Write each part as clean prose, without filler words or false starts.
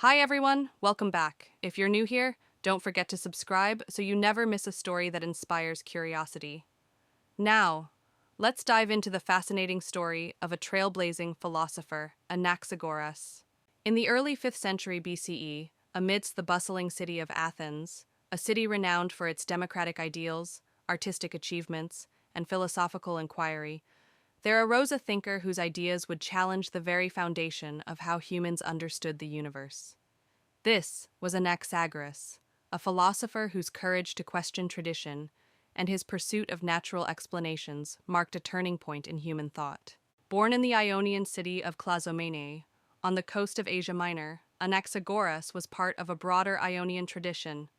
Hi everyone, welcome back. If you're new here, don't forget to subscribe so you never miss a story that inspires curiosity. Now, let's dive into the fascinating story of a trailblazing philosopher, Anaxagoras. In the early 5th century BCE, amidst the bustling city of Athens, a city renowned for its democratic ideals, artistic achievements, and philosophical inquiry, there arose a thinker whose ideas would challenge the very foundation of how humans understood the universe. This was Anaxagoras, a philosopher whose courage to question tradition and his pursuit of natural explanations marked a turning point in human thought. Born in the Ionian city of Clazomenae, on the coast of Asia Minor, Anaxagoras was part of a broader Ionian tradition,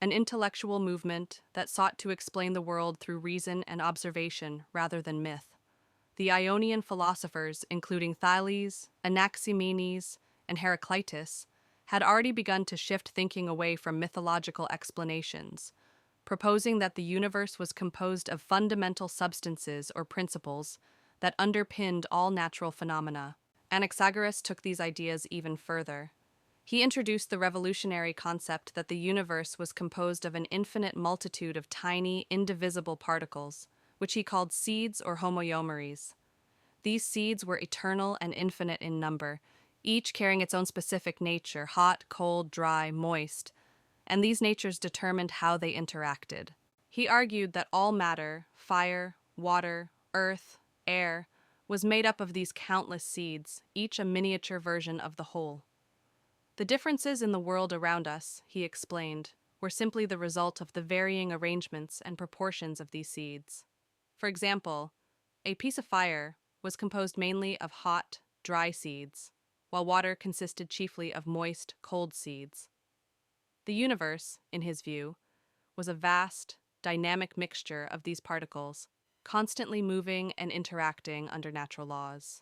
an intellectual movement that sought to explain the world through reason and observation rather than myth. The Ionian philosophers, including Thales, Anaximenes, and Heraclitus, had already begun to shift thinking away from mythological explanations, proposing that the universe was composed of fundamental substances or principles that underpinned all natural phenomena. Anaxagoras took these ideas even further. He introduced the revolutionary concept that the universe was composed of an infinite multitude of tiny, indivisible particles, which he called seeds or homoiomeres. These seeds were eternal and infinite in number, each carrying its own specific nature, hot, cold, dry, moist, and these natures determined how they interacted. He argued that all matter, fire, water, earth, air, was made up of these countless seeds, each a miniature version of the whole. The differences in the world around us, he explained, were simply the result of the varying arrangements and proportions of these seeds. For example, a piece of fire was composed mainly of hot, dry seeds, while water consisted chiefly of moist, cold seeds. The universe, in his view, was a vast, dynamic mixture of these particles, constantly moving and interacting under natural laws.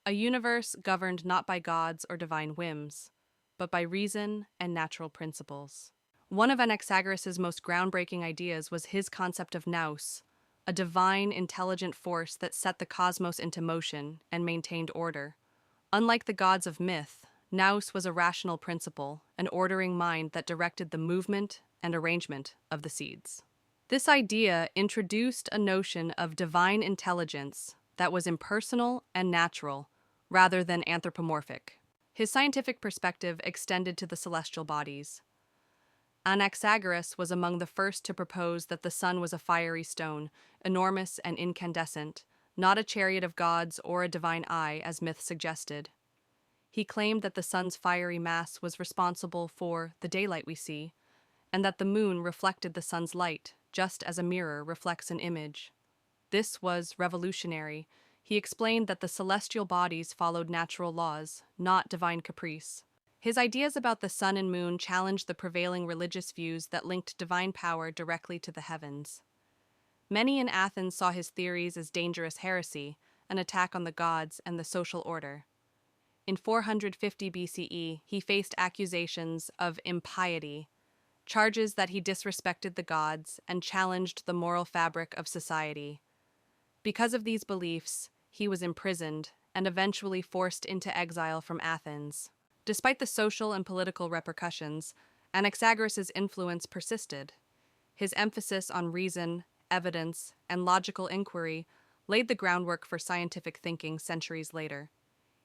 A universe governed not by gods or divine whims, but by reason and natural principles. One of Anaxagoras's most groundbreaking ideas was his concept of nous, a divine, intelligent force that set the cosmos into motion and maintained order. Unlike the gods of myth, nous was a rational principle, an ordering mind that directed the movement and arrangement of the seeds. This idea introduced a notion of divine intelligence that was impersonal and natural, rather than anthropomorphic. His scientific perspective extended to the celestial bodies. Anaxagoras was among the first to propose that the sun was a fiery stone, enormous and incandescent, not a chariot of gods or a divine eye, as myth suggested. He claimed that the sun's fiery mass was responsible for the daylight we see, and that the moon reflected the sun's light, just as a mirror reflects an image. This was revolutionary. He explained that the celestial bodies followed natural laws, not divine caprice. His ideas about the sun and moon challenged the prevailing religious views that linked divine power directly to the heavens. Many in Athens saw his theories as dangerous heresy, an attack on the gods and the social order. In 450 BCE, he faced accusations of impiety, charges that he disrespected the gods and challenged the moral fabric of society. Because of these beliefs, he was imprisoned and eventually forced into exile from Athens. Despite the social and political repercussions, Anaxagoras's influence persisted. His emphasis on reason, evidence, and logical inquiry laid the groundwork for scientific thinking centuries later.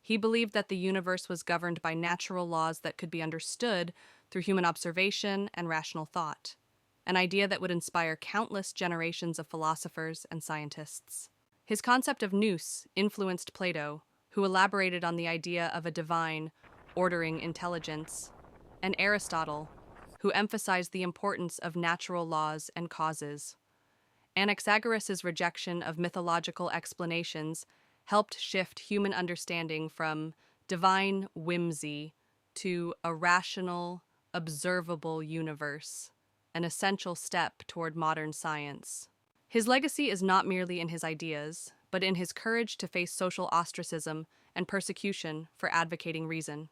He believed that the universe was governed by natural laws that could be understood through human observation and rational thought, an idea that would inspire countless generations of philosophers and scientists. His concept of nous influenced Plato, who elaborated on the idea of a divine, ordering intelligence, and Aristotle, who emphasized the importance of natural laws and causes. Anaxagoras's rejection of mythological explanations helped shift human understanding from divine whimsy to a rational, observable universe, an essential step toward modern science. His legacy is not merely in his ideas, but in his courage to face social ostracism and persecution for advocating reason.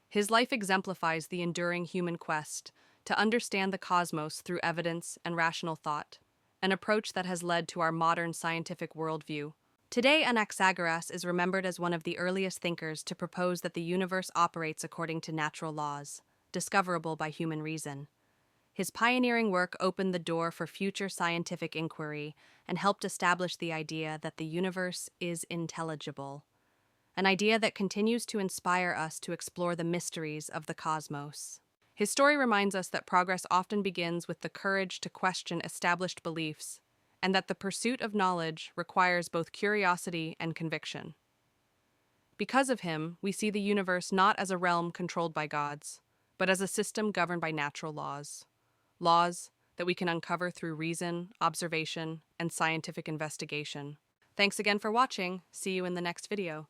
His life exemplifies the enduring human quest to understand the cosmos through evidence and rational thought, an approach that has led to our modern scientific worldview. Today, Anaxagoras is remembered as one of the earliest thinkers to propose that the universe operates according to natural laws, discoverable by human reason. His pioneering work opened the door for future scientific inquiry and helped establish the idea that the universe is intelligible, an idea that continues to inspire us to explore the mysteries of the cosmos. His story reminds us that progress often begins with the courage to question established beliefs, and that the pursuit of knowledge requires both curiosity and conviction. Because of him, we see the universe not as a realm controlled by gods, but as a system governed by natural laws that we can uncover through reason, observation, and scientific investigation. Thanks again for watching. See you in the next video.